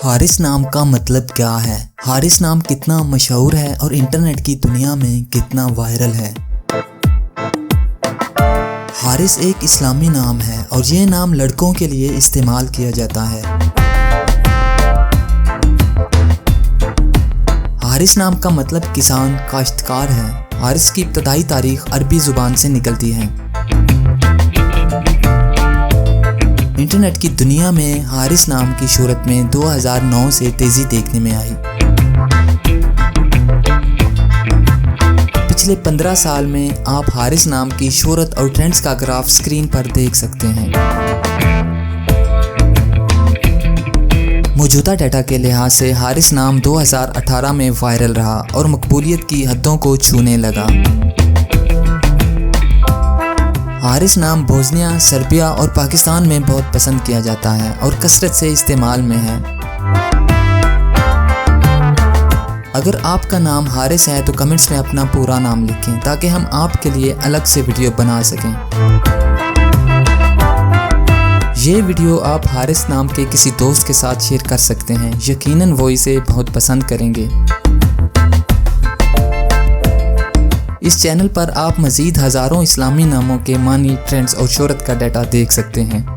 हारिस नाम का मतलब क्या है? हारिस नाम कितना मशहूर है और इंटरनेट की दुनिया में कितना वायरल है? हारिस एक इस्लामी नाम है और ये नाम लड़कों के लिए इस्तेमाल किया जाता है। हारिस नाम का मतलब किसान, काश्तकार है। हारिस की इब्तदाई तारीख अरबी ज़ुबान से निकलती है। इंटरनेट की दुनिया में हारिस नाम की शोहरत में 2009 से तेज़ी देखने में आई। पिछले 15 साल में आप हारिस नाम की शोहरत और ट्रेंड्स का ग्राफ स्क्रीन पर देख सकते हैं। मौजूदा डाटा के लिहाज से हारिस नाम 2018 में वायरल रहा और मकबूलियत की हदों को छूने लगा। हारिस नाम बोस्निया, सर्बिया और पाकिस्तान में बहुत पसंद किया जाता है और कसरत से इस्तेमाल में है। अगर आपका नाम हारिस है तो कमेंट्स में अपना पूरा नाम लिखें ताकि हम आपके लिए अलग से वीडियो बना सकें। ये वीडियो आप हारिस नाम के किसी दोस्त के साथ शेयर कर सकते हैं। यकीनन वो इसे बहुत पसंद करेंगे। इस चैनल पर आप मज़ीद हज़ारों इस्लामी नामों के मानी, ट्रेंड्स और शोहरत का डाटा देख सकते हैं।